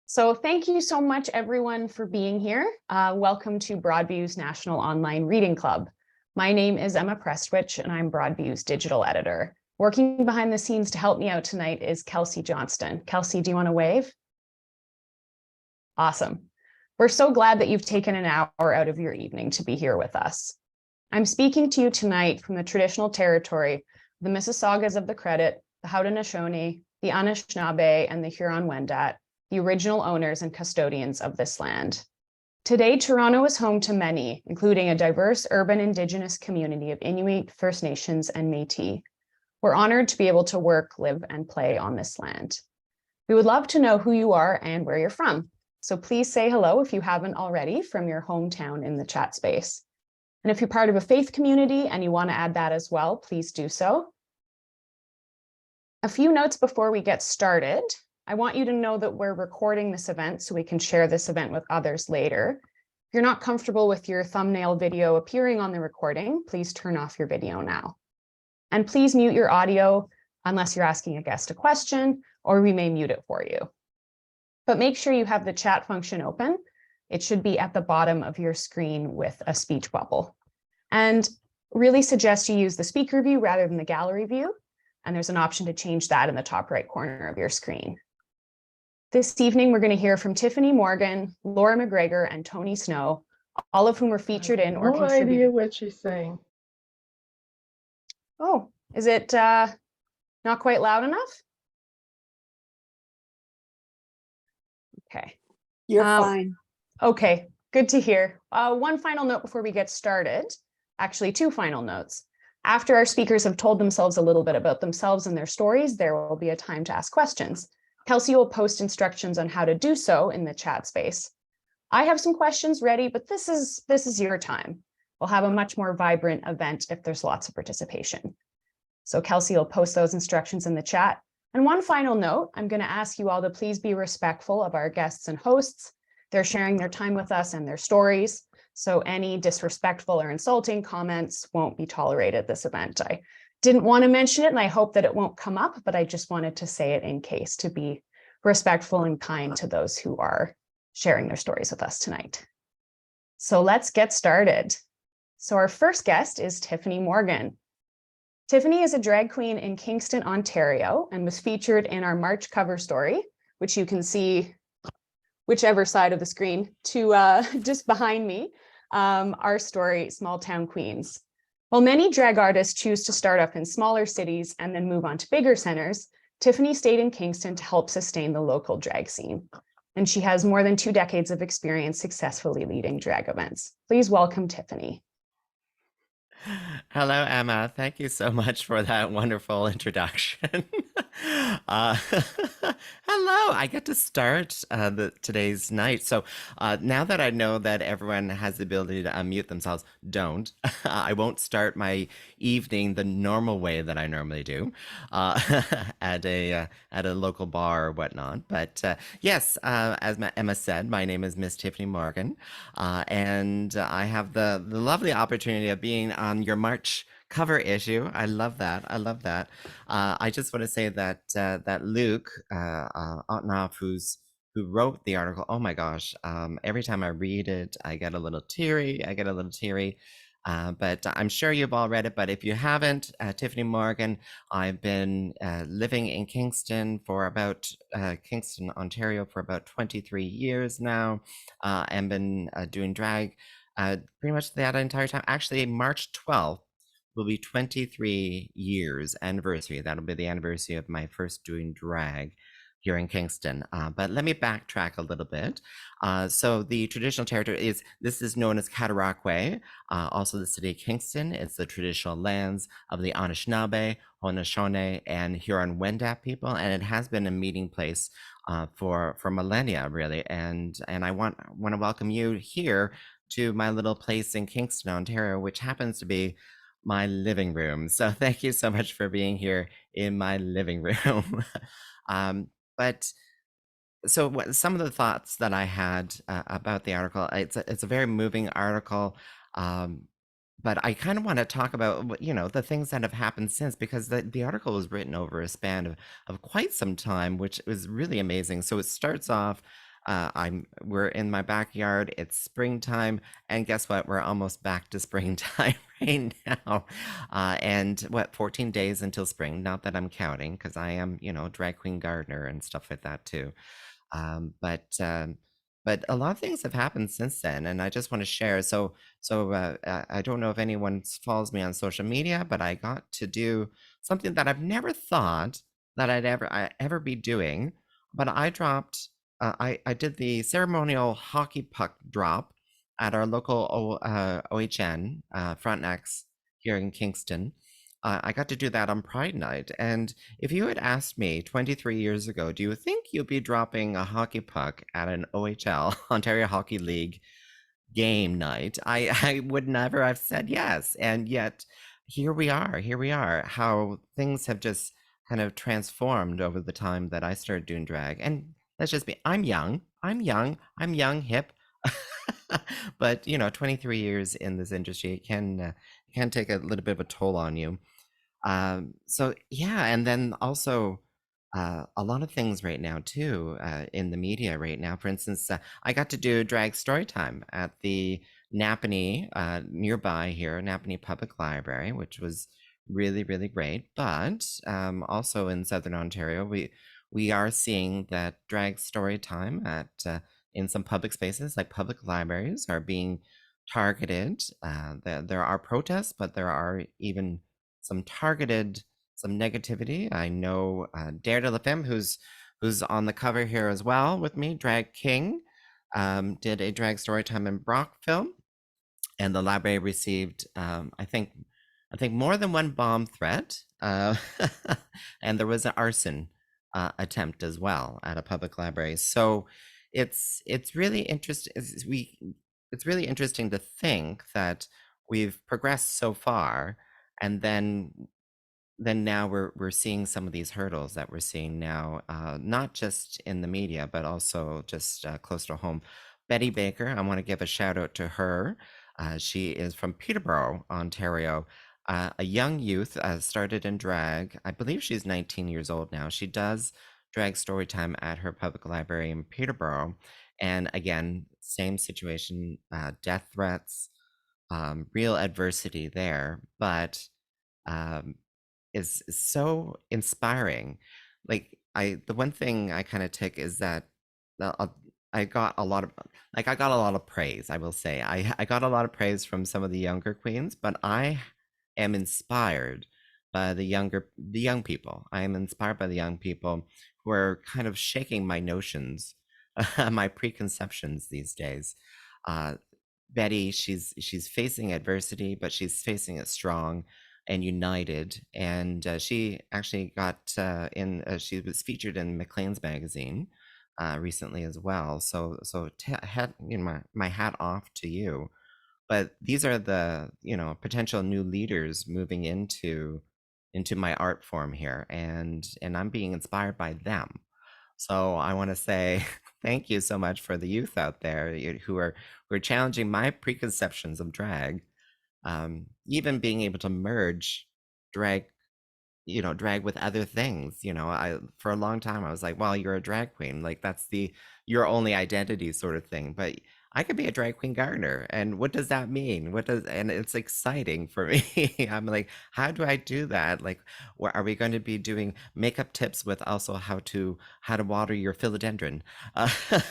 So thank you so much, everyone, for being here. Welcome to Broadview's National Online Reading Club. My name is Emma Prestwich, and I'm Broadview's digital editor. Working behind the scenes to help me out tonight is Kelsey Johnston. Kelsey, do you want to wave? Awesome. We're so glad that you've taken an hour out of your evening to be here with us. I'm speaking to you tonight from the traditional territory, the Mississaugas of the Credit, the Haudenosaunee, the Anishinaabe, and the Huron-Wendat, the original owners and custodians of this land. Today, Toronto is home to many, including a diverse urban Indigenous community of Inuit, First Nations, and Métis. We're honored to be able to work, live, and play on this land. We would love to know who you are and where you're from. So please say hello if you haven't already from your hometown in the chat space. And if you're part of a faith community and you want to add that as well, please do so. A few notes before we get started. I want you to know that we're recording this event so we can share this event with others later. If you're not comfortable with your thumbnail video appearing on the recording, please turn off your video now. And please mute your audio unless you're asking a guest a question, or we may mute it for you. But make sure you have the chat function open. It should be at the bottom of your screen with a speech bubble. And really suggest you use the speaker view rather than the gallery view. And there's an option to change that in the top right corner of your screen. This evening, we're going to hear from Tyffanie Morgan, Laura MacGregor, and Tony Snow, all of whom were featured in or contributed. No idea what she's saying. Oh, is it not quite loud enough? Okay. You're fine. Okay, good to hear. One final note before we get started. Actually, two final notes. After our speakers have told themselves a little bit about themselves and their stories, there will be a time to ask questions. Kelsey will post instructions on how to do so in the chat space. I have some questions ready, but this is your time. We'll have a much more vibrant event if there's lots of participation. So Kelsey will post those instructions in the chat. And one final note, I'm going to ask you all to please be respectful of our guests and hosts. They're sharing their time with us and their stories. So any disrespectful or insulting comments won't be tolerated at this event. I didn't want to mention it, and I hope that it won't come up, but I just wanted to say it in case, to be respectful and kind to those who are sharing their stories with us tonight. So let's get started. So our first guest is Tyffanie Morgan. Tyffanie is a drag queen in Kingston, Ontario, and was featured in our March cover story, which you can see whichever side of the screen to just behind me, our story, Small Town Queens. While many drag artists choose to start up in smaller cities and then move on to bigger centers, Tyffanie stayed in Kingston to help sustain the local drag scene. And she has more than 2 decades of experience successfully leading drag events. Please welcome Tyffanie. Hello, Emma. Thank you so much for that wonderful introduction. uh, hello, I get to start today's night. So now that I know that everyone has the ability to unmute themselves, don't. I won't start my evening the normal way that I normally do at a local bar or whatnot. But yes, as Emma said, my name is Miss Tyffanie Morgan, and I have the lovely opportunity of being on your March cover issue. I love that. I love that. I just want to say that that Luke Otnoff, who wrote the article, oh my gosh, every time I read it, I get a little teary. But I'm sure you've all read it. But if you haven't, Tyffanie Morgan, I've been living in Kingston, Ontario for about 23 years now, and been doing drag pretty much that entire time. Actually, March 12th will be 23 years anniversary. That'll be the anniversary of my first doing drag here in Kingston. But let me backtrack a little bit. So the traditional territory this is known as Cataraqui, also the city of Kingston. It's the traditional lands of the Anishinaabe, Haudenosaunee, and Huron-Wendat people, and it has been a meeting place for millennia, really. And I want to welcome you here to my little place in Kingston, Ontario, which happens to be my living room. So thank you so much for being here in my living room. But so some of the thoughts that I had about the article, it's a very moving article. But I kind of want to talk about, the things that have happened since, because the article was written over a span of quite some time, which was really amazing. So it starts off We're in my backyard. It's springtime, and guess what? We're almost back to springtime right now. And what, 14 days until spring? Not that I'm counting, because I am, drag queen gardener and stuff like that too. Um, but um, but a lot of things have happened since then, and I just want to share. I don't know if anyone follows me on social media, but I got to do something that I've never thought that I ever be doing. But I dropped. I did the ceremonial hockey puck drop at our local OHN Frontenacs here in Kingston. I got to do that on Pride Night, and if you had asked me 23 years ago, do you think you'd be dropping a hockey puck at an OHL, Ontario Hockey League game night, I would never have said yes. And yet here we are, how things have just kind of transformed over the time that I started doing drag. And let's just be, I'm young, hip. But 23 years in this industry, it can take a little bit of a toll on you. So yeah, and then also a lot of things right now too in the media right now. For instance, I got to do drag story time at the Napanee nearby here, Napanee Public Library, which was really, really great. But also in Southern Ontario, we are seeing that drag story time at in some public spaces like public libraries are being targeted. There are protests, but there are even some targeted, some negativity. I know Dare de la Femme, who's on the cover here as well with me, Drag King, did a drag story time in Brockville, and the library received, I think more than one bomb threat, and there was an arson attempt as well at a public library. So it's really interesting. It's really interesting to think that we've progressed so far, and then now we're seeing some of these hurdles that we're seeing now, not just in the media, but also just close to home. Betty Baker, I want to give a shout out to her. She is from Peterborough, Ontario. A young youth, started in drag. I believe she's 19 years old now. She does drag story time at her public library in Peterborough. And again, same situation, death threats, real adversity there. But um, is so inspiring. The one thing I kind of took is that the- uh, I got a lot of I got a lot of praise, I will say. I got a lot of praise from some of the younger queens, but I am inspired by the young people. I am inspired by the young people who are kind of shaking my notions, my preconceptions these days. Uh, Betty, she's facing adversity, but she's facing it strong and united. And she actually got in. She was featured in Maclean's magazine recently as well. My hat off to you. But these are the potential new leaders moving into my art form here, and I'm being inspired by them. So I want to say thank you so much for the youth out there who are challenging my preconceptions of drag. Even being able to merge drag drag with other things. I for a long time I was like, well, you're a drag queen, like that's the your only identity sort of thing. But I could be a drag queen gardener, and what does that mean? And it's exciting for me. I'm like, how do I do that? Like, are we going to be doing makeup tips with also how to water your philodendron?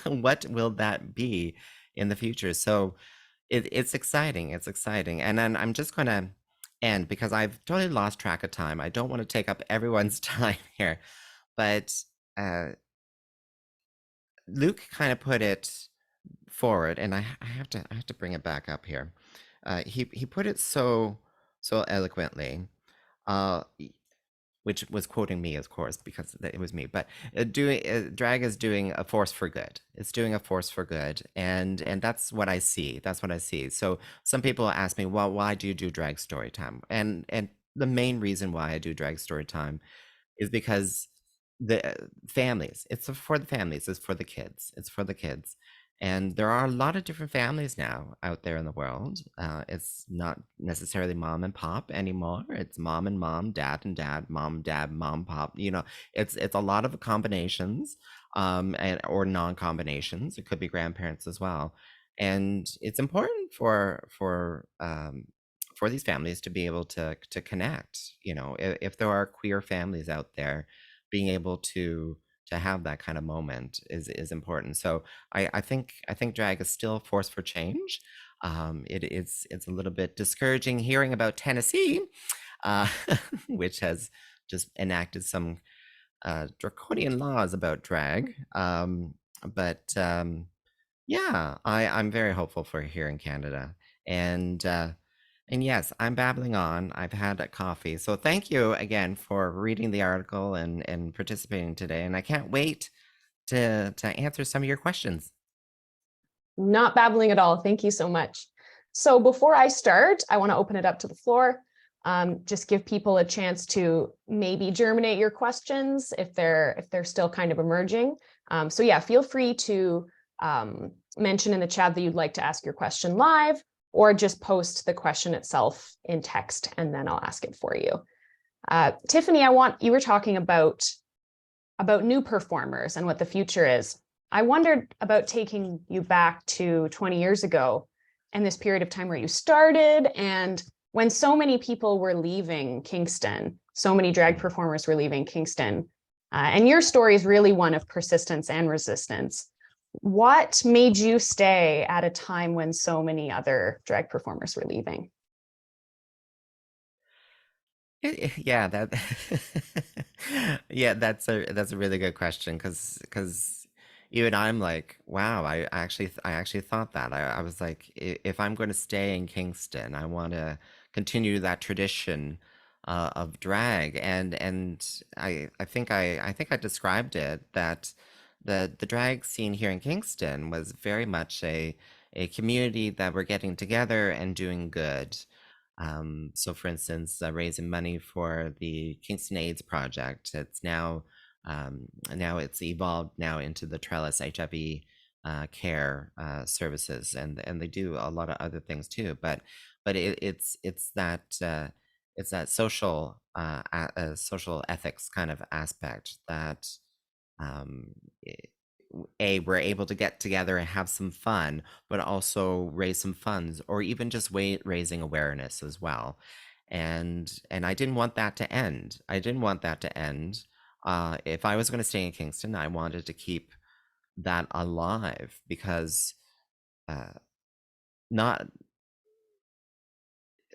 What will that be in the future? So it's exciting. It's exciting. And then I'm just gonna end because I've totally lost track of time. I don't want to take up everyone's time here, but uh, Luke kind of put it forward, and I have to bring it back up here. He put it so eloquently. Uh, which was quoting me, of course, because it was me. But drag is doing a force for good. It's doing a force for good, and that's what I see. That's what I see. So some people ask me, well, why do you do drag story time? And the main reason why I do drag story time is because the families, it's for the families, it's for the kids, it's for the kids. And there are a lot of different families now out there in the world. It's not necessarily mom and pop anymore. It's mom and mom, dad and dad, mom, dad, mom, pop. It's a lot of combinations or non-combinations. It could be grandparents as well. And it's important for these families to be able to connect. If there are queer families out there, being able to have that kind of moment is important. So I think drag is still a force for change. It's a little bit discouraging hearing about Tennessee, uh, which has just enacted some draconian laws about drag. But yeah, I'm very hopeful for here in Canada. And and yes, I'm babbling on. I've had a coffee. So thank you again for reading the article and participating today. And I can't wait to answer some of your questions. Not babbling at all. Thank you so much. So before I start, I want to open it up to the floor. Just give people a chance to maybe germinate your questions if they're still kind of emerging. So yeah, feel free to mention in the chat that you'd like to ask your question live, or just post the question itself in text, and then I'll ask it for you. Tyffanie, you were talking about new performers and what the future is. I wondered about taking you back to 20 years ago and this period of time where you started, and when so many people were leaving Kingston, so many drag performers were leaving Kingston. And your story is really one of persistence and resistance. What made you stay at a time when so many other drag performers were leaving? Yeah, that yeah, that's a really good question because even I'm like, wow, I actually thought that. I was like, if I'm going to stay in Kingston, I want to continue that tradition of drag, and I think I described it that the drag scene here in Kingston was very much a community that were getting together and doing good. So, for instance, raising money for the Kingston AIDS Project. Now it's evolved now into the Trellis HIV care services, and they do a lot of other things too. But it's that social ethics kind of aspect that um, we're able to get together and have some fun, but also raise some funds, or even just raising awareness as well. And I didn't want that to end. I didn't want that to end. If I was going to stay in Kingston, I wanted to keep that alive because uh, not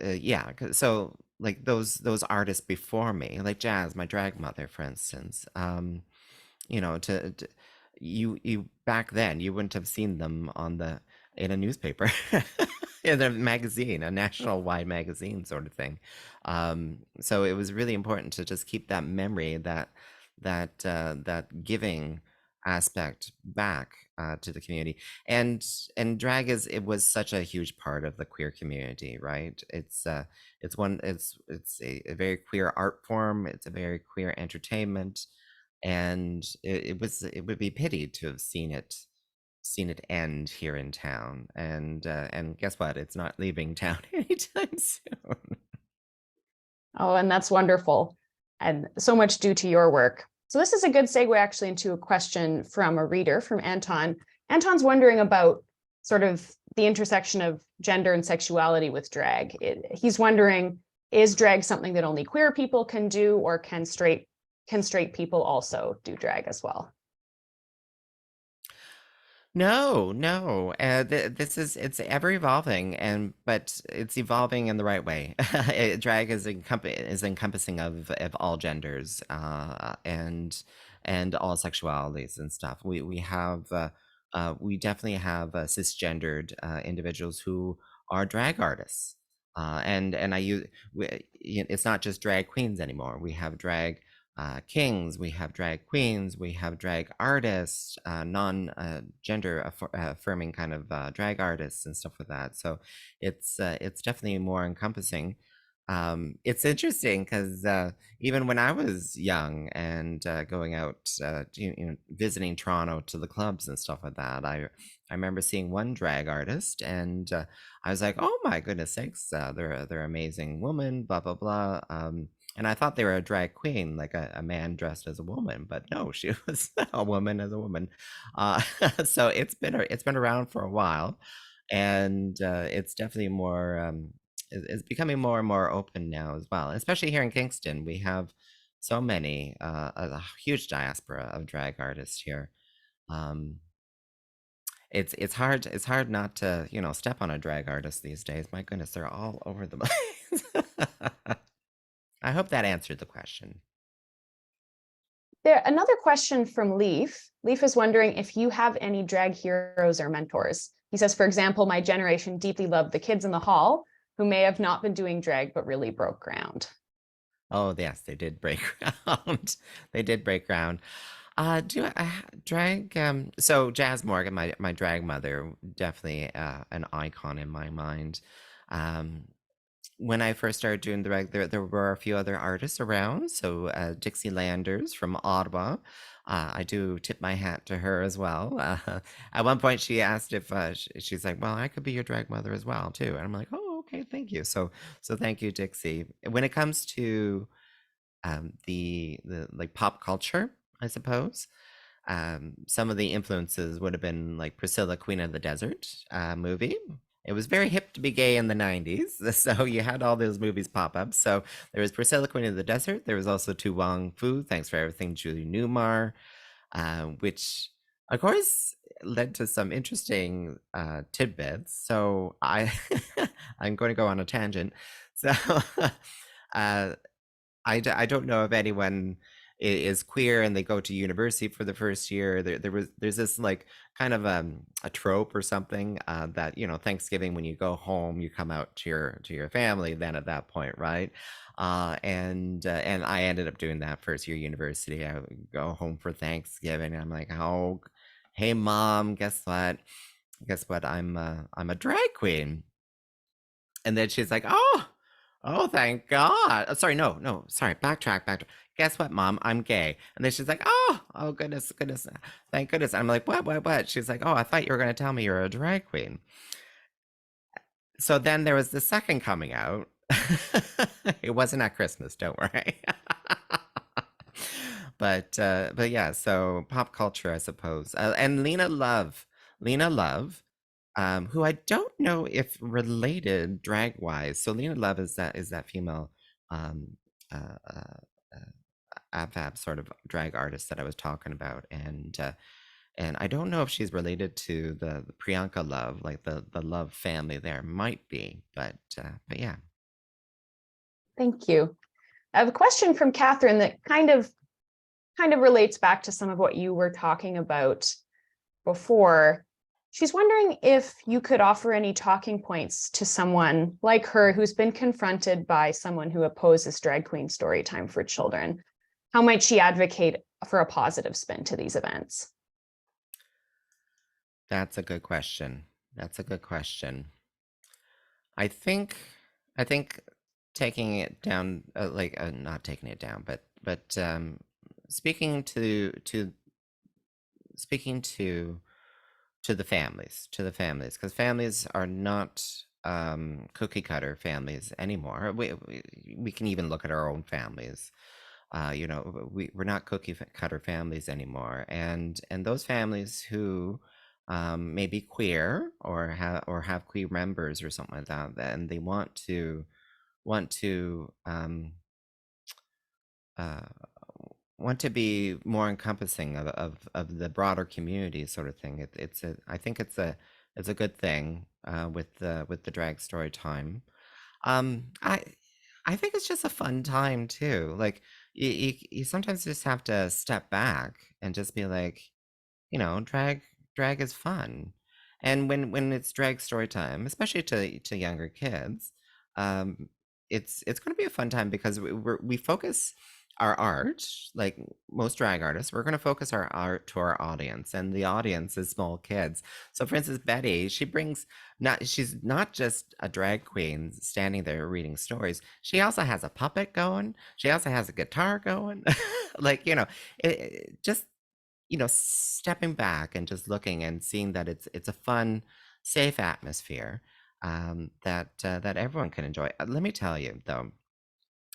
yeah. So like those artists before me, like Jazz, my drag mother, for instance. To you back then you wouldn't have seen them in a newspaper, in a magazine, a national wide magazine sort of thing. So it was really important to just keep that memory, that giving aspect back to the community. And drag it was such a huge part of the queer community, right? It's a very queer art form. It's a very queer entertainment, and it would be pity to have seen it end here in town. And guess what? It's not leaving town anytime soon. Oh, and that's wonderful. And so much due to your work. So this is a good segue actually into a question from a reader, from Anton. Anton's wondering about sort of the intersection of gender and sexuality with drag. He's wondering, is drag something that only queer people can do, or can straight people also do drag as well? No, no. It's ever evolving, but it's evolving in the right way. Drag is encompassing of all genders, and all sexualities and stuff. We definitely have cisgendered individuals who are drag artists, and it's not just drag queens anymore. We have drag kings, we have drag queens, we have drag artists, non-gender affirming kind of drag artists and stuff like that. So it's definitely more encompassing. It's interesting because even when I was young and going out, visiting Toronto to the clubs and stuff like that, I remember seeing one drag artist, and I was like, oh my goodness sakes, they're amazing woman, blah blah blah. And I thought they were a drag queen, like a man dressed as a woman, but no, she was a woman as a woman. Uh, so it's been around for a while, and it's definitely more it's becoming more and more open now as well. Especially here in Kingston, we have so many a huge diaspora of drag artists here. Um, it's hard not to, you know, step on a drag artist these days. My goodness, they're all over the place. I hope that answered the question. There, another question from Leaf. Leaf is wondering if you have any drag heroes or mentors. He says, for example, my generation deeply loved the kids in the hall who may have not been doing drag, but really broke ground. Oh, yes, they did break ground. They did break ground. Do I drag? So Jazz Morgan, my drag mother, definitely an icon in my mind. Um, when I first started doing drag, there were a few other artists around. So Dixie Landers from Ottawa. I do tip my hat to her as well. At one point, she asked if she's like, "Well, I could be your drag mother as well too," and I'm like, "Oh, okay, thank you." So thank you, Dixie. When it comes to the like pop culture, I suppose. Some of the influences would have been like Priscilla, Queen of the Desert movie. It was very hip to be gay in the 90s. So you had all those movies pop up. So there was Priscilla, Queen of the Desert. There was also Tu Wong Fu, Thanks for Everything, Julie Newmar, which of course led to some interesting tidbits. So I'm going to go on a tangent. So uh, I don't know if anyone is queer and they go to university for the first year. There's this like kind of a trope or something that, you know, Thanksgiving, when you go home, you come out to your family then at that point, right? And I ended up doing that first year university. I would go home for Thanksgiving. And I'm like, oh, hey mom, guess what? Guess what? I'm a drag queen. And then she's like, oh, thank God. Sorry, no, sorry. Backtrack. Guess what, Mom? I'm gay. And then she's like, oh, goodness, thank goodness. I'm like, what? She's like, oh, I thought you were going to tell me you're a drag queen. So then there was the second coming out. It wasn't at Christmas, don't worry. But yeah, so pop culture, I suppose. And Lena Love, who I don't know if related drag wise. So Lena Love is that female um, uh, uh, AFAB sort of drag artist that I was talking about, and I don't know if she's related to the Priyanka Love, like the Love family. There might be, but yeah. Thank you. I have a question from Catherine that kind of relates back to some of what you were talking about before. She's wondering if you could offer any talking points to someone like her who's been confronted by someone who opposes drag queen story time for children. How might she advocate for a positive spin to these events? That's a good question. That's a good question. I think I think taking it down, not taking it down, but speaking to speaking to the families, because families are not cookie cutter families anymore. We can even look at our own families. You know, we're not cookie cutter families anymore, and those families who may be queer or have queer members or something like that, and they want to uh, want to be more encompassing of the broader community sort of thing. I think it's a good thing with the drag story time. Um, I I think it's just a fun time too. Like you sometimes just have to step back and just be like, you know, drag is fun. And when it's drag story time, especially to younger kids, um, it's going to be a fun time because we focus our art, like most drag artists, we're going to focus our art to our audience, and the audience is small kids. So, for instance, Betty, she's not just a drag queen standing there reading stories. She also has a puppet going. She also has a guitar going. Like, you know, just, you know, stepping back and just looking and seeing that it's a fun, safe atmosphere that everyone can enjoy. Let me tell you though,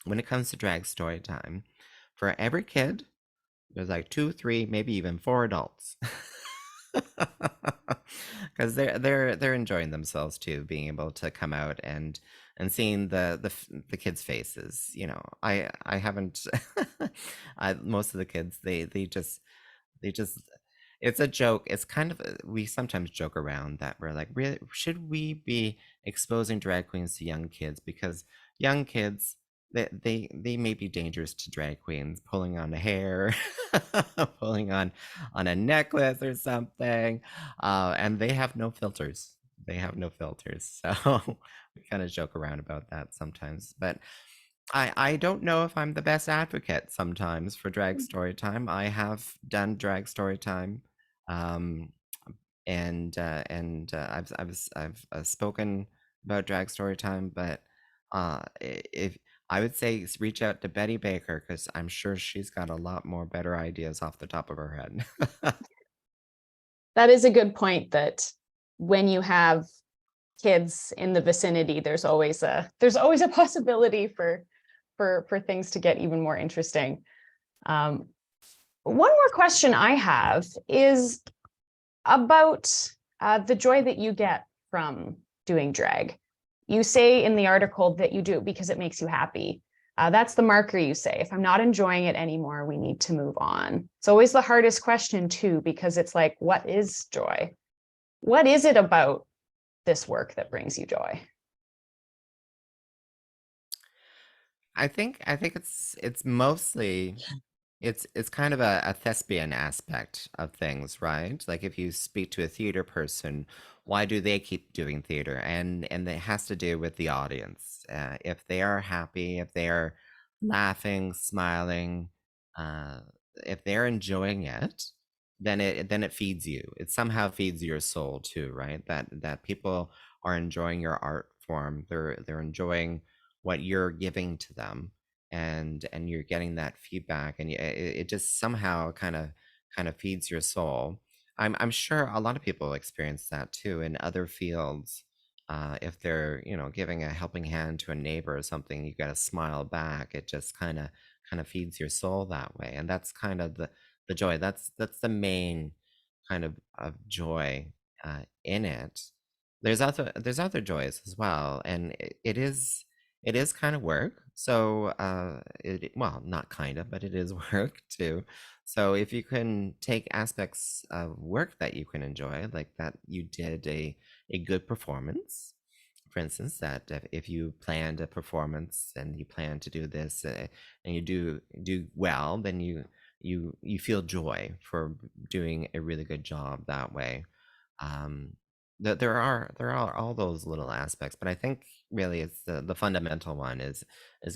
when it comes to drag story time, for every kid, there's like 2, 3, maybe even 4 adults. Because they're enjoying themselves too, being able to come out and seeing the kids' faces. You know, I haven't most of the kids, they just it's a joke. It's kind of we sometimes joke around that we're like, really, should we be exposing drag queens to young kids? Because young kids, they may be dangerous to drag queens, pulling on a hair, pulling on a necklace or something, and they have no filters. They have no filters, so we kind of joke around about that sometimes. But I don't know if I'm the best advocate sometimes for drag story time. I have done drag story time, um, I've spoken about drag story time, but if I would say reach out to Betty Baker, because I'm sure she's got a lot more better ideas off the top of her head. That is a good point, that when you have kids in the vicinity, there's always a possibility for things to get even more interesting. One more question I have is about the joy that you get from doing drag. You say in the article that you do it because it makes you happy. That's the marker, you say. If I'm not enjoying it anymore, we need to move on. It's always the hardest question too, because it's like, what is joy? What is it about this work that brings you joy? I think it's mostly it's kind of a thespian aspect of things, right? Like if you speak to a theater person, why do they keep doing theater? And it has to do with the audience. If they are happy, if they are laughing, smiling, uh, if they're enjoying it, then it feeds you. It somehow feeds your soul too, right? That people are enjoying your art form. They're enjoying what you're giving to them, and you're getting that feedback, and it just somehow kind of feeds your soul. I'm sure a lot of people experience that too in other fields. If they're giving a helping hand to a neighbor or something, you got to smile back. It just kind of feeds your soul that way, and that's kind of the joy. That's the main kind of joy in it. There's other joys as well, and it is kind of work. So, well, not kind of, but it is work too. So if you can take aspects of work that you can enjoy, like that you did a good performance, for instance, that if you planned a performance and you plan to do this, and you do well, then you feel joy for doing a really good job that way. um there are all those little aspects, but I think really it's the fundamental one is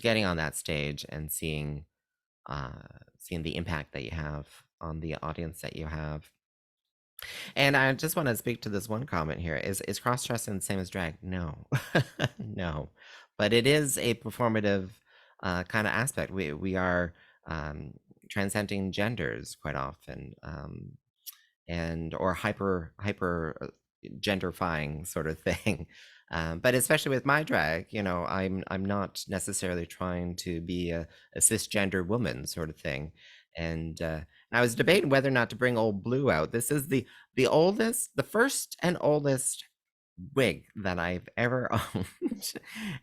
getting on that stage and seeing the impact that you have on the audience that you have. And I just want to speak to this one comment here. Is cross-dressing the same as drag? No. No. But it is a performative kind of aspect. We are transcending genders quite often, and or hyper genderfying sort of thing. But especially with my drag, I'm not necessarily trying to be a cisgender woman sort of thing. And I was debating whether or not to bring old Blue out. This is the first and oldest wig that I've ever owned.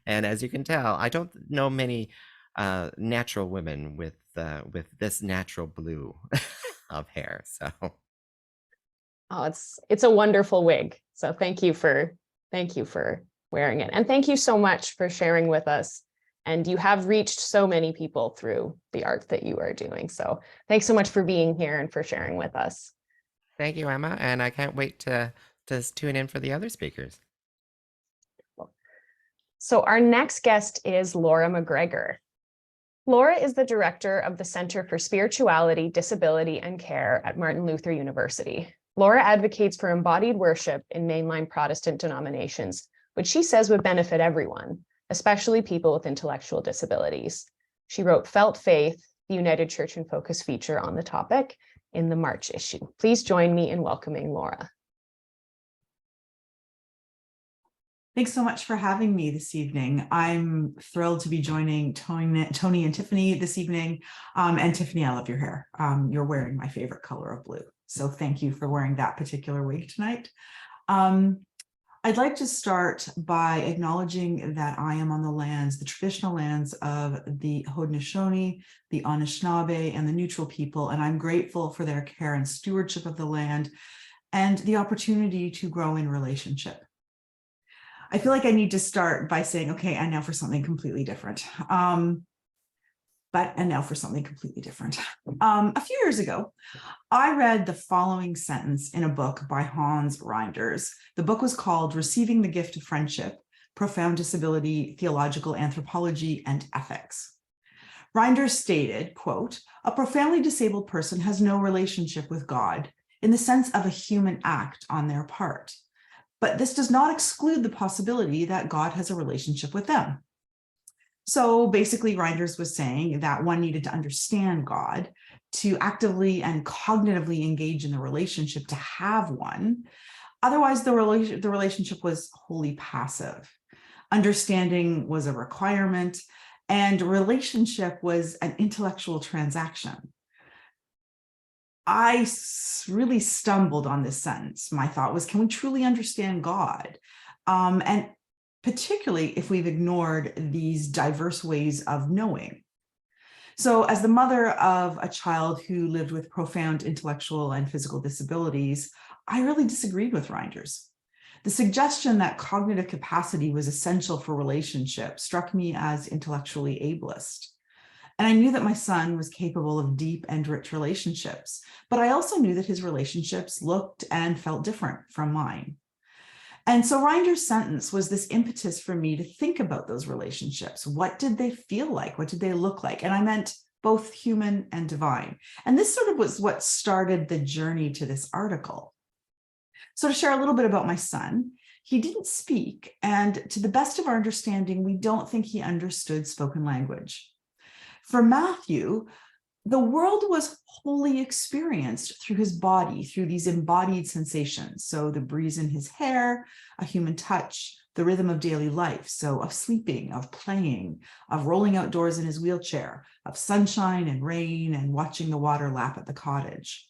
And as you can tell, I don't know many natural women with this natural blue of hair. So. Oh, it's a wonderful wig. So thank you for wearing it. And thank you so much for sharing with us. And you have reached so many people through the art that you are doing. So thanks so much for being here and for sharing with us. Thank you, Emma, and I can't wait to tune in for the other speakers. So our next guest is Laura MacGregor. Laura is the director of the Center for Spirituality, Disability, and Care at Martin Luther University. Laura advocates for embodied worship in mainline Protestant denominations, which she says would benefit everyone, especially people with intellectual disabilities. She wrote Felt Faith, the United Church in Focus feature on the topic in the March issue. Please join me in welcoming Laura. Thanks so much for having me this evening. I'm thrilled to be joining Tony and Tyffanie this evening. And Tyffanie, I love your hair. You're wearing my favorite color of blue. So thank you for wearing that particular wig tonight. I'd like to start by acknowledging that I am on the lands, the traditional lands of the Haudenosaunee, the Anishinaabe, and the Neutral people, and I'm grateful for their care and stewardship of the land and the opportunity to grow in relationship. I feel like I need to start by saying, okay, and now for something completely different. A few years ago, I read the following sentence in a book by Hans Reinders. The book was called Receiving the Gift of Friendship, Profound Disability, Theological Anthropology, and Ethics. Reinders stated, quote, "A profoundly disabled person has no relationship with God in the sense of a human act on their part. But this does not exclude the possibility that God has a relationship with them." So basically, Reinders was saying that one needed to understand God to actively and cognitively engage in the relationship to have one. Otherwise, the relationship was wholly passive. Understanding was a requirement, and relationship was an intellectual transaction. I really stumbled on this sentence. My thought was, can we truly understand God? And particularly if we've ignored these diverse ways of knowing. So as the mother of a child who lived with profound intellectual and physical disabilities, I really disagreed with Reinders. The suggestion that cognitive capacity was essential for relationship struck me as intellectually ableist. And I knew that my son was capable of deep and rich relationships, but I also knew that his relationships looked and felt different from mine. And so Reinders' sentence was this impetus for me to think about those relationships. What did they feel like? What did they look like? And I meant both human and divine. And this sort of was what started the journey to this article. So to share a little bit about my son, he didn't speak, and to the best of our understanding, we don't think he understood spoken language. For Matthew, the world was wholly experienced through his body, through these embodied sensations. So the breeze in his hair, a human touch, the rhythm of daily life. So of sleeping, of playing, of rolling outdoors in his wheelchair, of sunshine and rain and watching the water lap at the cottage.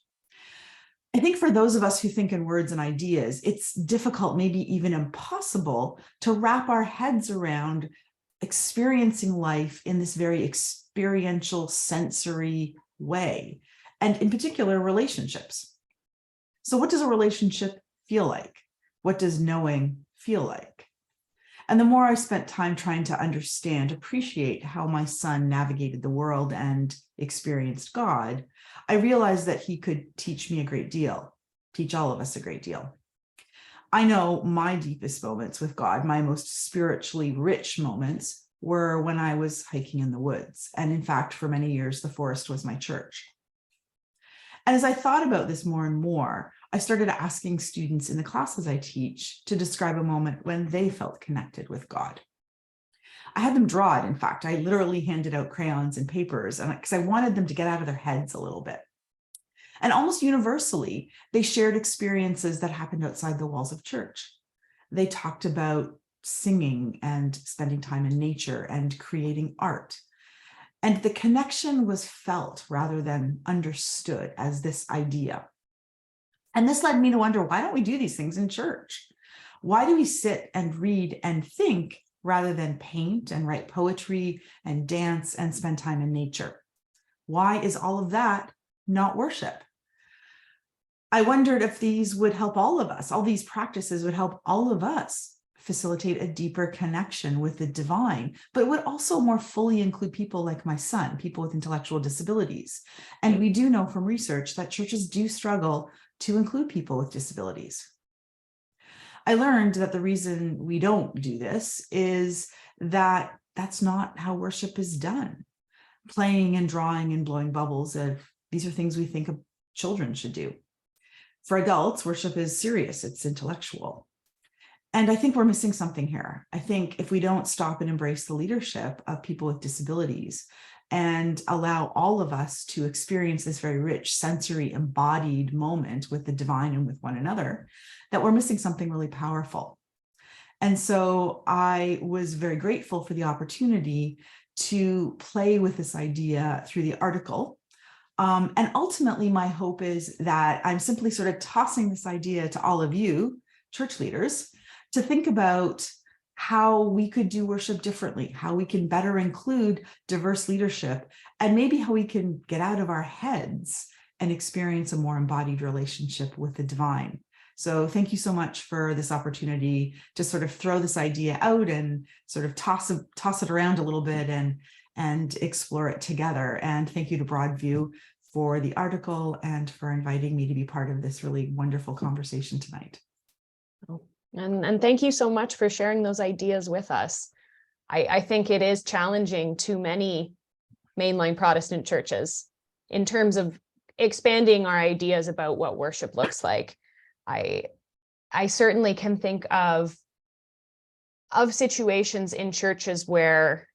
I think for those of us who think in words and ideas, it's difficult, maybe even impossible, to wrap our heads around experiencing life in this very experiential, sensory way, and in particular, relationships. So what does a relationship feel like? What does knowing feel like? And the more I spent time trying to understand, appreciate how my son navigated the world and experienced God, I realized that he could teach me a great deal, teach all of us a great deal. I know my deepest moments with God, my most spiritually rich moments, were when I was hiking in the woods. And in fact, for many years, the forest was my church. And as I thought about this more and more, I started asking students in the classes I teach to describe a moment when they felt connected with God. I had them draw it. In fact, I literally handed out crayons and papers because I wanted them to get out of their heads a little bit. And almost universally, they shared experiences that happened outside the walls of church. They talked about singing and spending time in nature and creating art. And the connection was felt rather than understood as this idea. And this led me to wonder, why don't we do these things in church? Why do we sit and read and think rather than paint and write poetry and dance and spend time in nature? Why is all of that not worship? I wondered if these would help all of us, all these practices would help all of us facilitate a deeper connection with the divine, but would also more fully include people like my son, people with intellectual disabilities. And we do know from research that churches do struggle to include people with disabilities. I learned that the reason we don't do this is that that's not how worship is done. Playing and drawing and blowing bubbles, these are things we think of children should do. For adults, worship is serious, it's intellectual. And I think we're missing something here. I think if we don't stop and embrace the leadership of people with disabilities and allow all of us to experience this very rich, sensory, embodied moment with the divine and with one another, that we're missing something really powerful. And so I was very grateful for the opportunity to play with this idea through the article. And ultimately, my hope is that I'm simply sort of tossing this idea to all of you, church leaders, to think about how we could do worship differently, how we can better include diverse leadership, and maybe how we can get out of our heads and experience a more embodied relationship with the divine. So thank you so much for this opportunity to sort of throw this idea out and sort of toss it around a little bit and explore it together. And thank you to Broadview for the article and for inviting me to be part of this really wonderful conversation tonight. And thank you so much for sharing those ideas with us. I think it is challenging to many mainline Protestant churches in terms of expanding our ideas about what worship looks like. I certainly can think of situations in churches where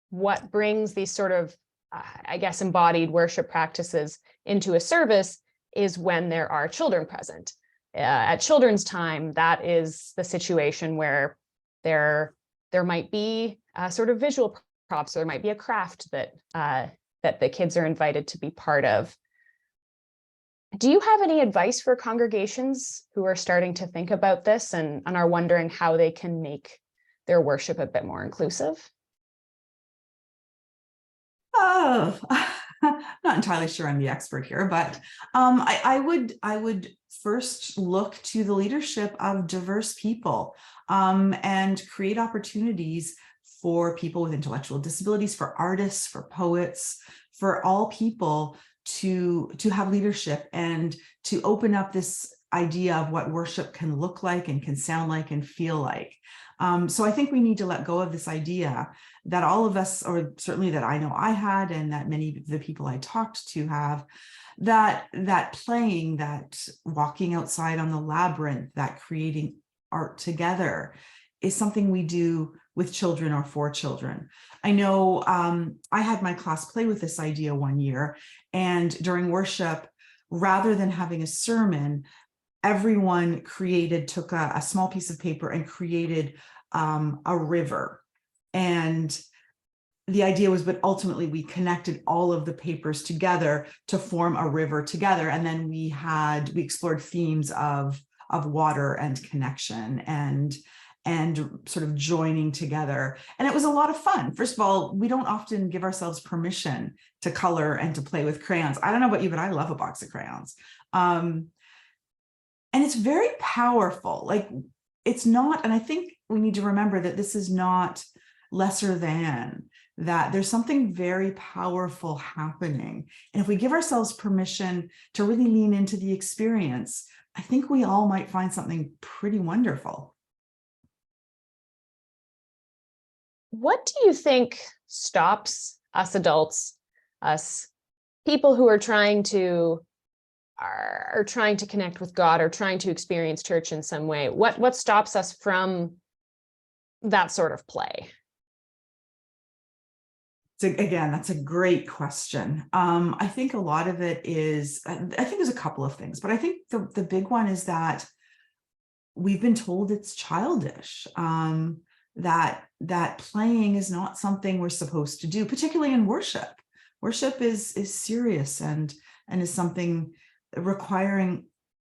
what brings these sort of, I guess, embodied worship practices into a service is when there are children present. At children's time, that is the situation where there might be sort of visual props, or there might be a craft that the kids are invited to be part of. Do you have any advice for congregations who are starting to think about this and are wondering how they can make their worship a bit more inclusive? Oh, not entirely sure I'm the expert here, but I would first look to the leadership of diverse people and create opportunities for people with intellectual disabilities, for artists, for poets, for all people to have leadership and to open up this idea of what worship can look like and can sound like and feel like. So I think we need to let go of this idea that all of us, or certainly that I know I had, and that many of the people I talked to have, that playing, that walking outside on the labyrinth, that creating art together is something we do with children or for children. I know I had my class play with this idea one year, and during worship, rather than having a sermon, everyone took a small piece of paper and created a river. And the idea was, but ultimately we connected all of the papers together to form a river together. And then we explored themes of water and connection and sort of joining together. And it was a lot of fun. First of all, we don't often give ourselves permission to color and to play with crayons. I don't know about you, but I love a box of crayons. And it's very powerful. Like, it's not, and I think we need to remember that this is not lesser than, that there's something very powerful happening. And if we give ourselves permission to really lean into the experience, I think we all might find something pretty wonderful. What do you think stops us adults, us people who are trying to connect with God or trying to experience church in some way? What stops us from that sort of play? So again, that's a great question. I think a lot of it is, I think there's a couple of things, but I think the big one is that we've been told it's childish, that playing is not something we're supposed to do, particularly in worship. Worship is serious and is something requiring,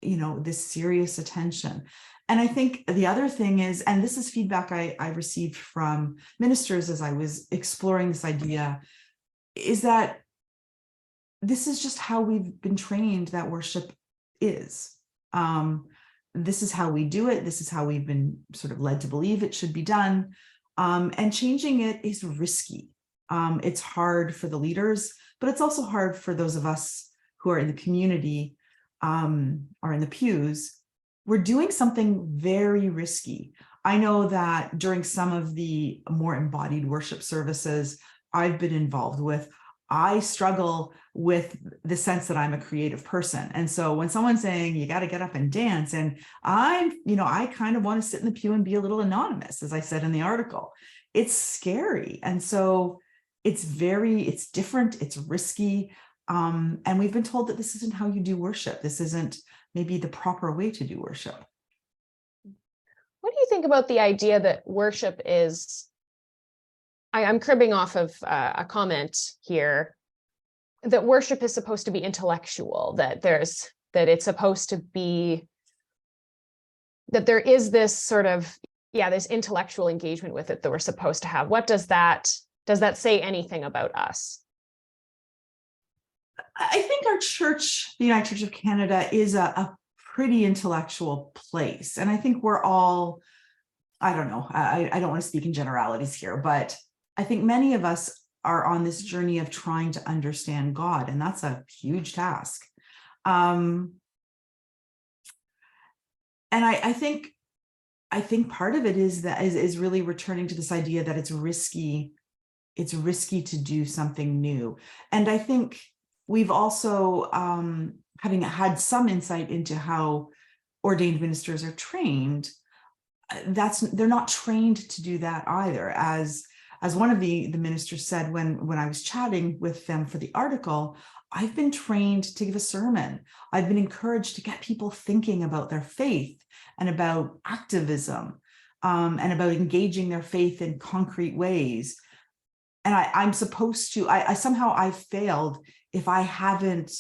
this serious attention. And I think the other thing is, and this is feedback I received from ministers as I was exploring this idea, is that this is just how we've been trained that worship is. This is how we do it. This is how we've been sort of led to believe it should be done. And changing it is risky. It's hard for the leaders, but it's also hard for those of us who are in the community or in the pews. We're doing something very risky. I know that during some of the more embodied worship services I've been involved with, I struggle with the sense that I'm a creative person. And so when someone's saying, you got to get up and dance, and I kind of want to sit in the pew and be a little anonymous, as I said in the article, it's scary. And so it's different, it's risky. And we've been told that this isn't how you do worship. This isn't maybe the proper way to do worship. What do you think about the idea that worship is, I'm cribbing off of a comment here, that worship is supposed to be intellectual, that it's supposed to be, that there is this sort of, this intellectual engagement with it that we're supposed to have. What does that say anything about us? I think our church, the United Church of Canada, is a pretty intellectual place. And I think we're all, I don't know, I don't want to speak in generalities here, but I think many of us are on this journey of trying to understand God, and that's a huge task. And I think part of it is really returning to this idea that it's risky to do something new. And I think we've also, having had some insight into how ordained ministers are trained, they're not trained to do that either. As one of the ministers said when I was chatting with them for the article, I've been trained to give a sermon. I've been encouraged to get people thinking about their faith and about activism, and about engaging their faith in concrete ways. And I'm supposed to, I've failed if I haven't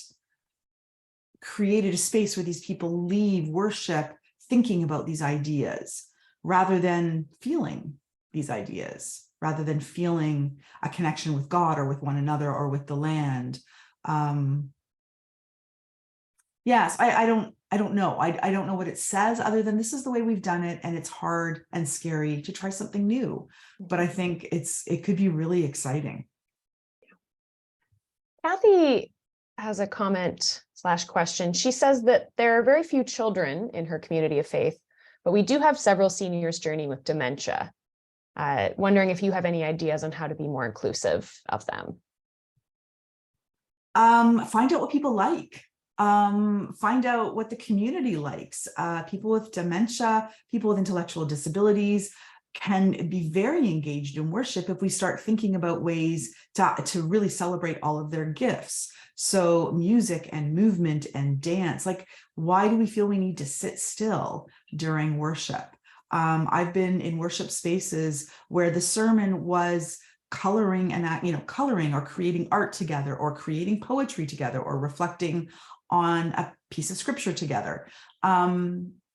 created a space where these people leave worship thinking about these ideas rather than feeling these ideas, rather than feeling a connection with God or with one another or with the land. Yes, I don't know. I don't know what it says other than this is the way we've done it, and it's hard and scary to try something new. But I think it could be really exciting. Kathy has a comment/question. She says that there are very few children in her community of faith, but we do have several seniors journeying with dementia. Wondering if you have any ideas on how to be more inclusive of them. Find out what people like. Find out what the community likes. People with dementia, people with intellectual disabilities can be very engaged in worship if we start thinking about ways to really celebrate all of their gifts. So music and movement and dance, like, why do we feel we need to sit still during worship? I've been in worship spaces where the sermon was coloring and coloring or creating art together, or creating poetry together, or reflecting on a piece of scripture together.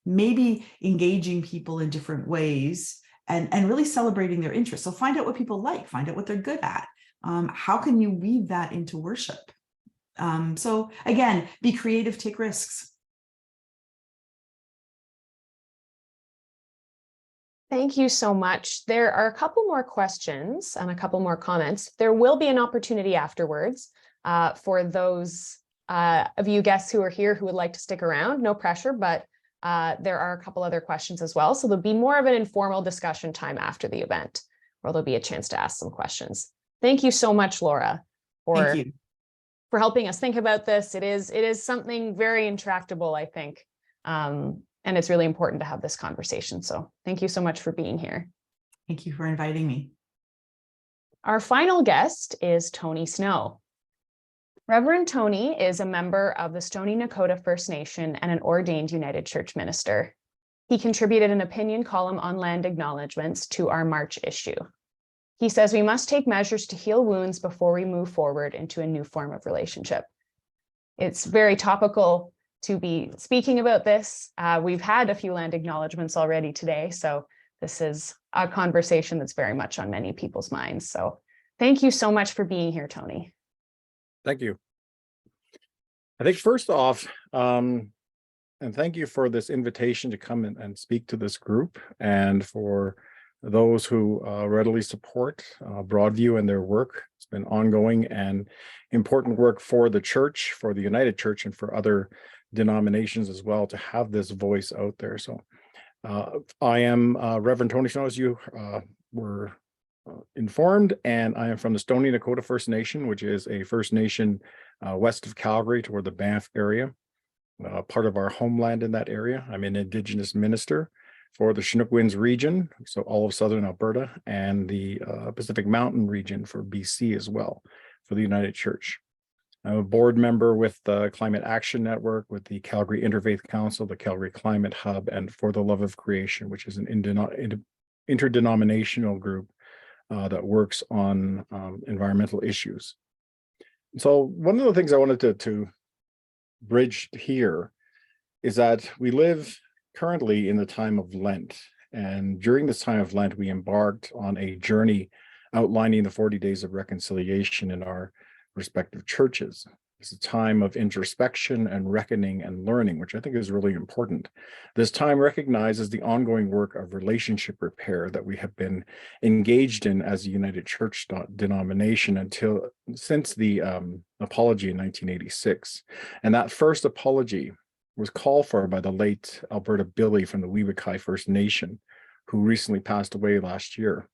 Maybe engaging people in different ways and really celebrating their interests. So find out what people like, find out what they're good at. How can you weave that into worship? So again, be creative, take risks. Thank you so much. There are a couple more questions and a couple more comments. There will be an opportunity afterwards for those of you guests who are here who would like to stick around. No pressure, but there are a couple other questions as well. So there'll be more of an informal discussion time after the event, where there'll be a chance to ask some questions. Thank you so much, Laura, for helping us think about this. It is something very intractable, I think. And it's really important to have this conversation. So thank you so much for being here. Thank you for inviting me. Our final guest is Tony Snow. Reverend Tony is a member of the Stoney Nakoda First Nation and an ordained United Church minister. He contributed an opinion column on land acknowledgements to our March issue. He says we must take measures to heal wounds before we move forward into a new form of relationship. It's very topical to be speaking about this. We've had a few land acknowledgements already today, so this is a conversation that's very much on many people's minds. So thank you so much for being here, Tony. Thank you. I think first off, and thank you for this invitation to come and speak to this group, and for those who readily support Broadview and their work. It's been ongoing and important work for the church, for the United Church, and for other denominations as well, to have this voice out there. So I am Reverend Tony Snow, as you were informed, and I am from the Stoney Nakoda First Nation, which is a First Nation west of Calgary toward the Banff area, part of our homeland in that area. I'm an Indigenous minister for the Chinook Winds region, so all of southern Alberta, and the Pacific Mountain region for BC as well, for the United Church. I'm a board member with the Climate Action Network, with the Calgary Interfaith Council, the Calgary Climate Hub, and For the Love of Creation, which is an interdenominational group that works on environmental issues. So one of the things I wanted to bridge here is that we live currently in the time of Lent. And during this time of Lent, we embarked on a journey outlining the 40 days of reconciliation in our respective churches. It's a time of introspection and reckoning and learning, which I think is really important. This time recognizes the ongoing work of relationship repair that we have been engaged in as a United Church denomination since the apology in 1986. And that first apology was called for by the late Alberta Billy from the Weewikai First Nation, who recently passed away last year,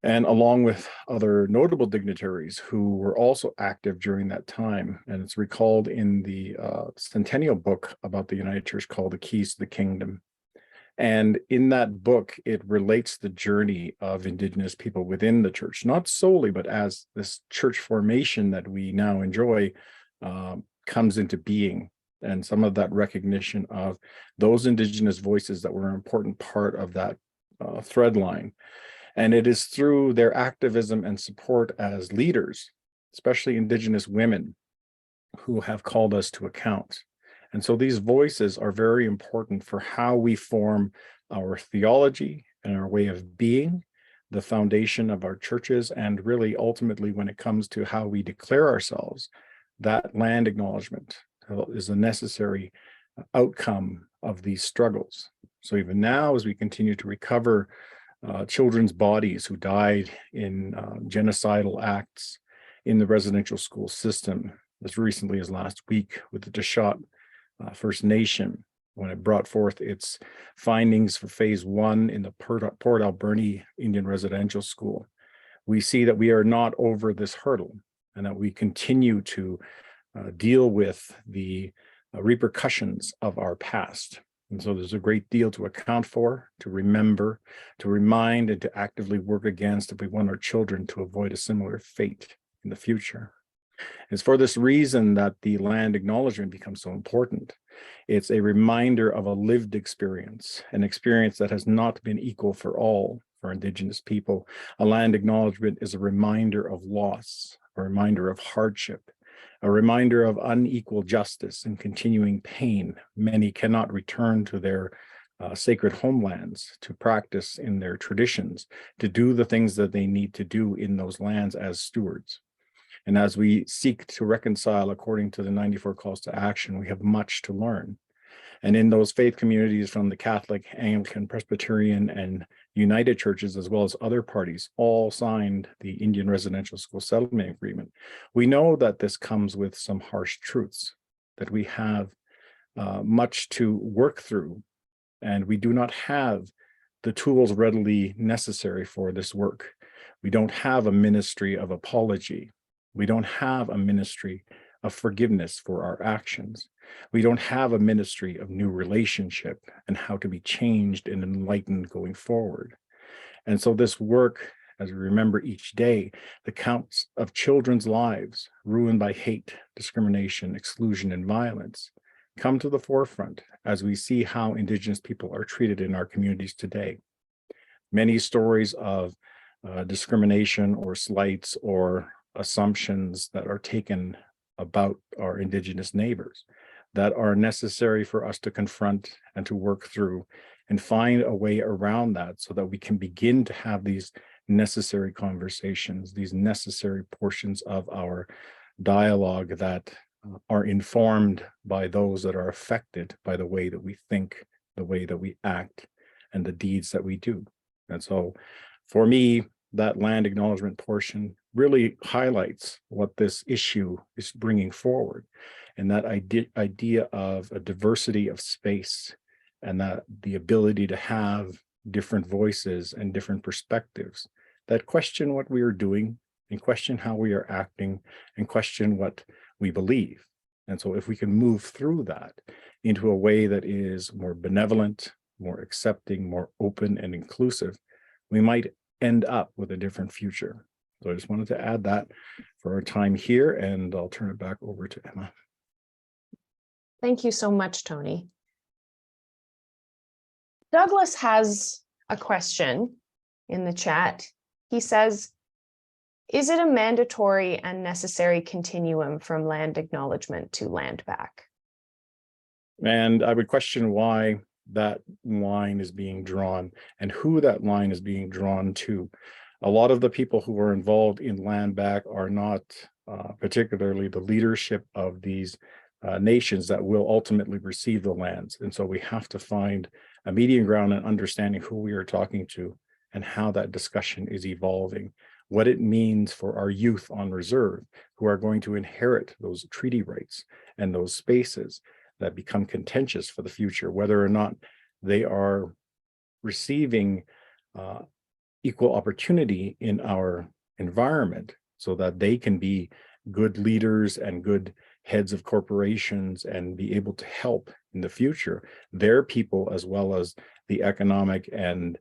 and along with other notable dignitaries who were also active during that time. And it's recalled in the centennial book about the United Church called The Keys to the Kingdom. And in that book, it relates the journey of Indigenous people within the church, not solely, but as this church formation that we now enjoy comes into being. And some of that recognition of those Indigenous voices that were an important part of that thread line. And it is through their activism and support as leaders, especially Indigenous women, who have called us to account. And so these voices are very important for how we form our theology and our way of being, the foundation of our churches, and really ultimately when it comes to how we declare ourselves, that land acknowledgement is a necessary outcome of these struggles. So even now, as we continue to recover children's bodies who died in genocidal acts in the residential school system, as recently as last week with the Deschat First Nation, when it brought forth its findings for phase 1 in the Port Alberni Indian Residential School, we see that we are not over this hurdle and that we continue to deal with the repercussions of our past. And so there's a great deal to account for, to remember, to remind, and to actively work against if we want our children to avoid a similar fate in the future. It's for this reason that the land acknowledgement becomes so important. It's a reminder of a lived experience, an experience that has not been equal for all, for Indigenous people. A land acknowledgement is a reminder of loss, a reminder of hardship, a reminder of unequal justice and continuing pain. Many cannot return to their sacred homelands to practice in their traditions, to do the things that they need to do in those lands as stewards. And as we seek to reconcile according to the 94 calls to action, we have much to learn. And in those faith communities from the Catholic, Anglican, Presbyterian, and United churches, as well as other parties, all signed the Indian Residential School Settlement Agreement. We know that this comes with some harsh truths, that we have much to work through, and we do not have the tools readily necessary for this work. We don't have a ministry of apology. We don't have a ministry of forgiveness for our actions. We don't have a ministry of new relationship and how to be changed and enlightened going forward. And so this work, as we remember each day, the counts of children's lives ruined by hate, discrimination, exclusion, and violence come to the forefront as we see how Indigenous people are treated in our communities today. Many stories of discrimination or slights or assumptions that are taken about our Indigenous neighbors that are necessary for us to confront and to work through and find a way around that so that we can begin to have these necessary conversations, these necessary portions of our dialogue that are informed by those that are affected by the way that we think, the way that we act, and the deeds that we do. And so for me, that land acknowledgement portion really highlights what this issue is bringing forward, and that idea of a diversity of space, and that the ability to have different voices and different perspectives that question what we are doing and question how we are acting and question what we believe. And so if we can move through that into a way that is more benevolent, more accepting, more open and inclusive, we might end up with a different future. So I just wanted to add that for our time here, and I'll turn it back over to Emma. Thank you so much, Tony. Douglas has a question in the chat. He says, is it a mandatory and necessary continuum from land acknowledgement to land back? And I would question why that line is being drawn and who that line is being drawn to. A lot of the people who are involved in land back are not particularly the leadership of these nations that will ultimately receive the lands. And so we have to find a median ground and understanding who we are talking to and how that discussion is evolving, what it means for our youth on reserve who are going to inherit those treaty rights and those spaces that become contentious for the future, whether or not they are receiving equal opportunity in our environment so that they can be good leaders and good heads of corporations and be able to help in the future their people as well as the economic and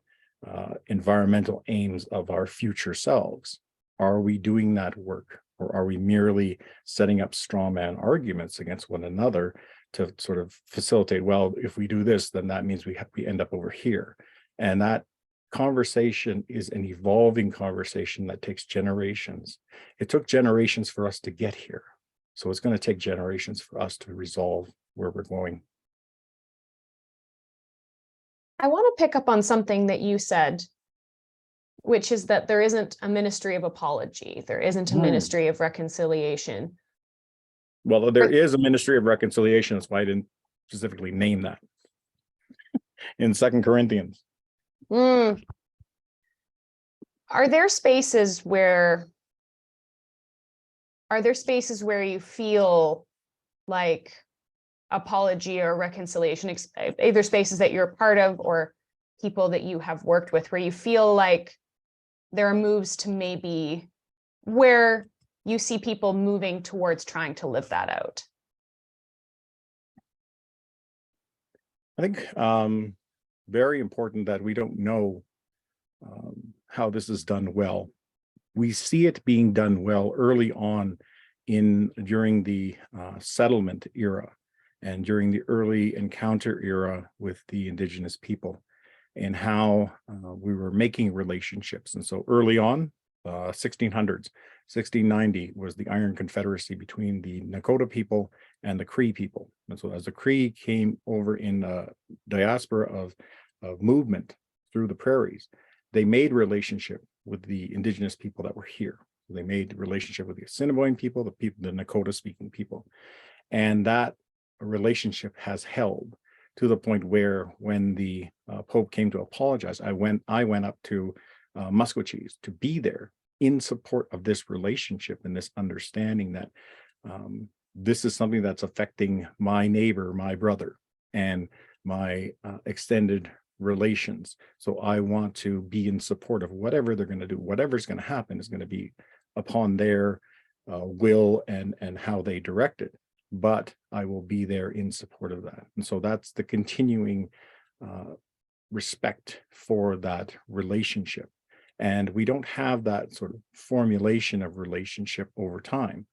environmental aims of our future selves. Are we doing that work, or are we merely setting up straw man arguments against one another to sort of facilitate, well, if we do this, then that means we end up over here? And that conversation is an evolving conversation that takes generations. It took generations for us to get here. So it's going to take generations for us to resolve where we're going. I want to pick up on something that you said, which is that there isn't a ministry of apology. There isn't a ministry of reconciliation. Well, there is a ministry of reconciliation. That's why I didn't specifically name that in 2 Corinthians. Are there spaces where you feel like apology or reconciliation, either spaces that you're a part of or people that you have worked with, where you feel like there are moves to maybe where you see people moving towards trying to live that out? I think very important that we don't know how this is done well. We see it being done well early on during the settlement era and during the early encounter era with the Indigenous people, and how we were making relationships. And so early on, 1600s, 1690 was the Iron Confederacy between the Nakota people and the Cree people. And so as the Cree came over in a diaspora of movement through the prairies, they made relationship with the Indigenous people that were here. They made relationship with the Assiniboine people, the Nakota speaking people. And that relationship has held to the point where when the Pope came to apologize, I went up to Muskogee to be there in support of this relationship and this understanding that this is something that's affecting my neighbor, my brother, and my extended relations. So I want to be in support of whatever they're going to do. Whatever's going to happen is going to be upon their will and how they direct it. But I will be there in support of that. And so that's the continuing respect for that relationship. And we don't have that sort of formulation of relationship over time.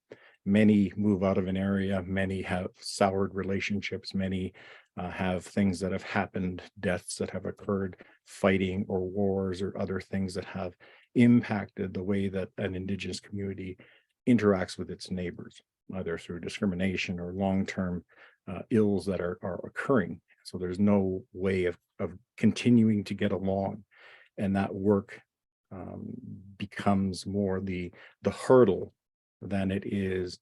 Many move out of an area, many have soured relationships, many have things that have happened, deaths that have occurred, fighting or wars or other things that have impacted the way that an Indigenous community interacts with its neighbors, either through discrimination or long-term ills that are occurring. So there's no way of continuing to get along, and that work becomes more the hurdle than it is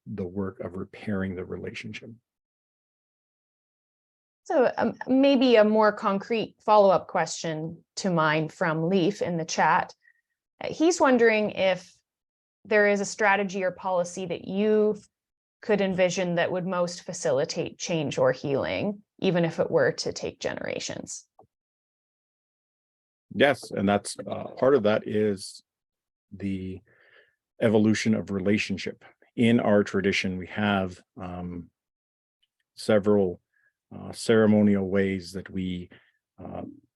the work of repairing the relationship. So maybe a more concrete follow-up question to mine from Leaf in the chat. He's wondering if there is a strategy or policy that you could envision that would most facilitate change or healing, even if it were to take generations. Yes, and that's part of that is the evolution of relationship. In our tradition, we have several ceremonial ways that we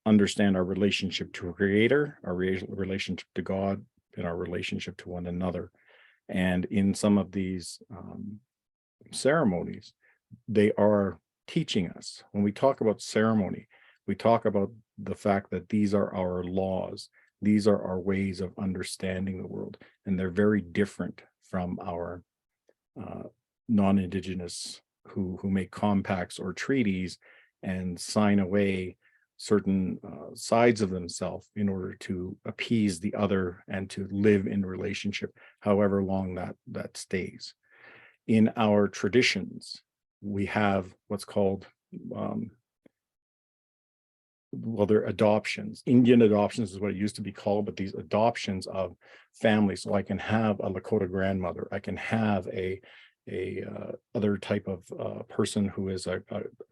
understand our relationship to a creator, our relationship to God, in our relationship to one another. And in some of these ceremonies, they are teaching us. When we talk about ceremony, we talk about the fact that these are our laws. These are our ways of understanding the world, and they're very different from our non-Indigenous who make compacts or treaties and sign away certain sides of themselves in order to appease the other and to live in relationship, however long that stays. In our traditions, we have what's called, well, they're adoptions. Indian adoptions is what it used to be called, but these adoptions of families. So I can have a Lakota grandmother. I can have a other type of person who is a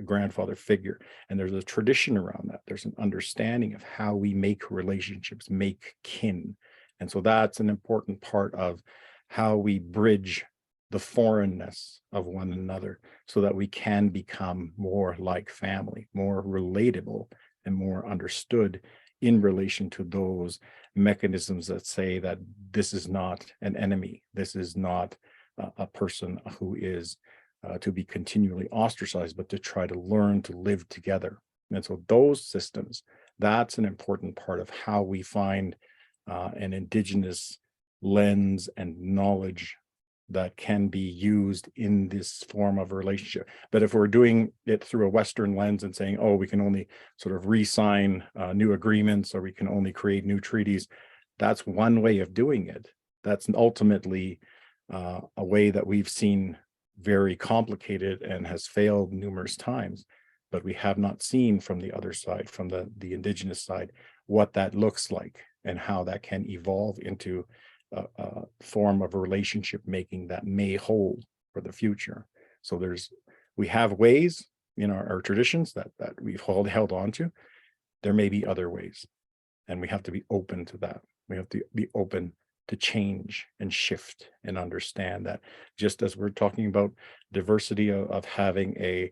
grandfather figure. And there's a tradition around that. There's an understanding of how we make relationships, make kin. And so that's an important part of how we bridge the foreignness of one another so that we can become more like family, more relatable, and more understood in relation to those mechanisms that say that this is not an enemy. This is not a person who is to be continually ostracized, but to try to learn to live together. And so those systems, that's an important part of how we find an Indigenous lens and knowledge that can be used in this form of relationship. But if we're doing it through a Western lens and saying, oh, we can only sort of re-sign new agreements, or we can only create new treaties, that's one way of doing it. That's ultimately a way that we've seen very complicated and has failed numerous times, but we have not seen from the other side, from the Indigenous side, what that looks like and how that can evolve into a form of relationship making that may hold for the future. So we have ways in our traditions that we've held on to. There may be other ways, and we have to be open to that. We have to be open to change and shift and understand that, just as we're talking about diversity of having a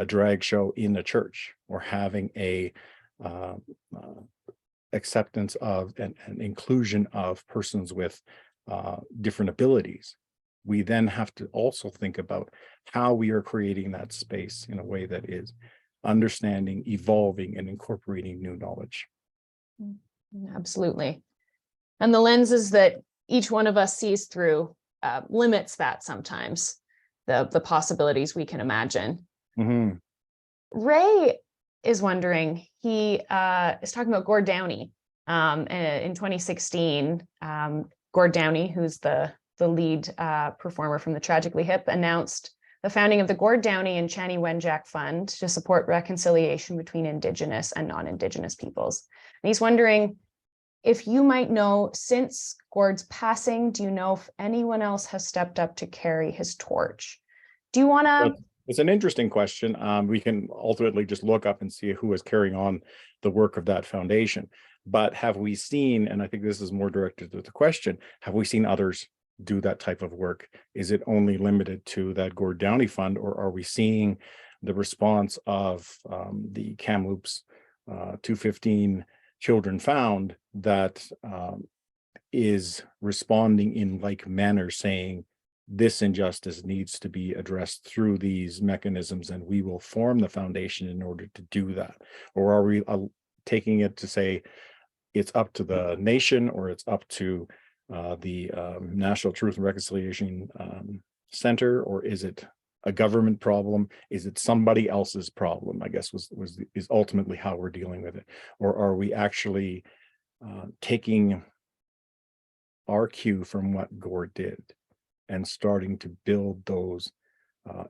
drag show in a church, or having a acceptance of and inclusion of persons with different abilities, we then have to also think about how we are creating that space in a way that is understanding, evolving, and incorporating new knowledge. Absolutely. And the lenses that each one of us sees through limits that sometimes, the possibilities we can imagine. Mm-hmm. Ray is wondering, he is talking about Gord Downie in 2016. Gord Downie, who's the lead performer from the Tragically Hip, announced the founding of the Gord Downie and Chani Wenjack Fund to support reconciliation between Indigenous and non-Indigenous peoples. And he's wondering if you might know, since Gord's passing, do you know if anyone else has stepped up to carry his torch? Do you want to? It's an interesting question. We can ultimately just look up and see who is carrying on the work of that foundation. But have we seen, and I think this is more directed to the question, have we seen others do that type of work? Is it only limited to that Gord Downie Fund, or are we seeing the response of the Kamloops 215 Children Found that is responding in like manner, saying this injustice needs to be addressed through these mechanisms, and we will form the foundation in order to do that? Or are we taking it to say it's up to the nation, or it's up to the National Truth and Reconciliation Center, or is it a government problem? Is it somebody else's problem? I guess is ultimately how we're dealing with it. Or are we actually taking our cue from what Gord did and starting to build those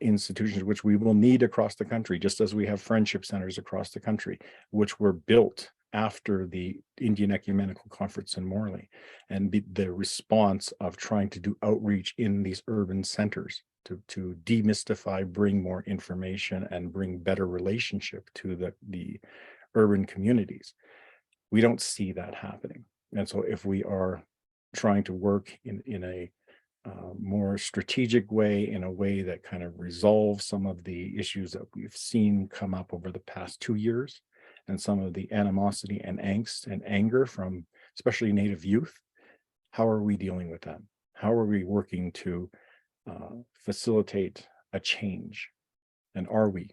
institutions, which we will need across the country, just as we have friendship centers across the country, which were built after the Indian Ecumenical Conference in Morley, and the response of trying to do outreach in these urban centers to demystify, bring more information, and bring better relationship to the urban communities. We don't see that happening. And so if we are trying to work in a more strategic way, in a way that kind of resolves some of the issues that we've seen come up over the past 2 years, and some of the animosity and angst and anger from especially Native youth, how are we dealing with that? How are we working to facilitate a change? And are we?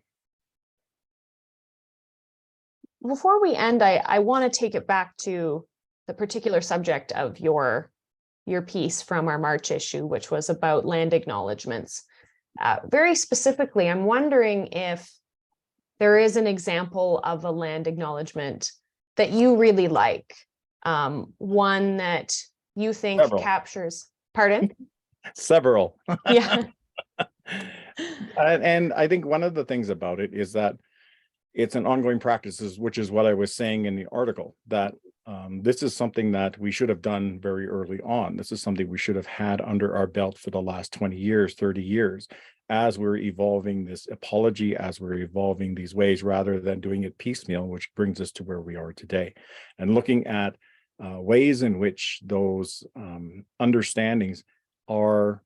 Before we end, I want to take it back to the particular subject of your piece from our March issue, which was about land acknowledgements. Very specifically, I'm wondering if there is an example of a land acknowledgement that you really like, one that you think Several. captures, pardon? Several. Yeah. And I think one of the things about it is that it's an ongoing practice, which is what I was saying in the article, that this is something that we should have done very early on. This is something we should have had under our belt for the last 20 years, 30 years, as we're evolving this apology, as we're evolving these ways, rather than doing it piecemeal, which brings us to where we are today. And looking at ways in which those understandings are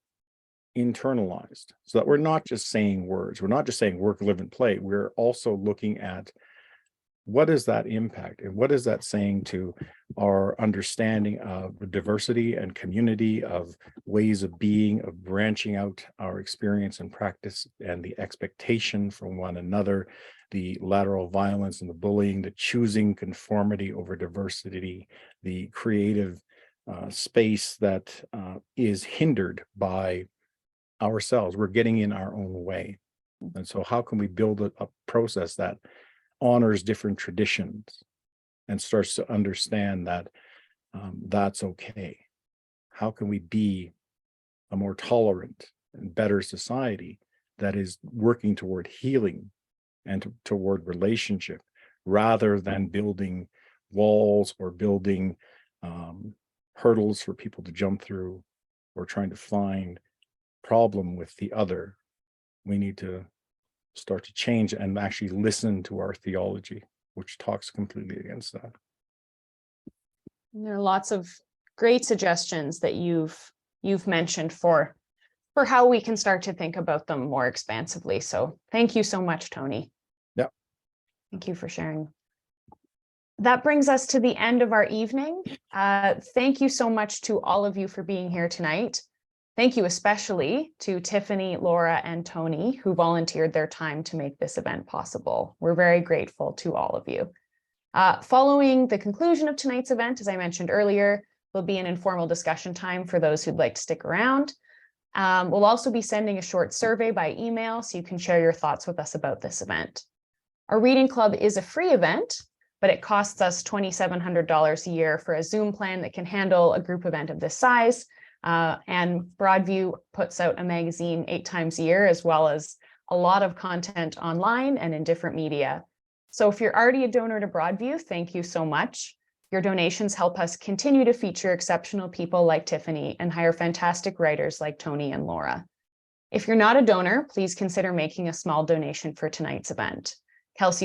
internalized, so that we're not just saying words, we're not just saying work, live, and play. We're also looking at what is that impact and what is that saying to our understanding of diversity and community, of ways of being, of branching out our experience and practice, and the expectation from one another, the lateral violence and the bullying, the choosing conformity over diversity, the creative space that is hindered by ourselves. We're getting in our own way. And so how can we build a process that honors different traditions and starts to understand that that's okay? How can we be a more tolerant and better society that is working toward healing and toward relationship, rather than building walls or building hurdles for people to jump through, or trying to find problem with the other? We need to start to change and actually listen to our theology, which talks completely against that. There are lots of great suggestions that you've mentioned for how we can start to think about them more expansively. So thank you so much, Tony. Yeah. Thank you for sharing. That brings us to the end of our evening. Thank you so much to all of you for being here tonight. Thank you especially to Tyffanie, Laura, and Tony, who volunteered their time to make this event possible. We're very grateful to all of you. Following the conclusion of tonight's event, as I mentioned earlier, will be an informal discussion time for those who'd like to stick around. We'll also be sending a short survey by email so you can share your thoughts with us about this event. Our reading club is a free event, but it costs us $2,700 a year for a Zoom plan that can handle a group event of this size. And Broadview puts out a magazine 8 times a year, as well as a lot of content online and in different media. So if you're already a donor to Broadview, thank you so much. Your donations help us continue to feature exceptional people like Tyffanie and hire fantastic writers like Tony and Laura. If you're not a donor, please consider making a small donation for tonight's event. Kelsey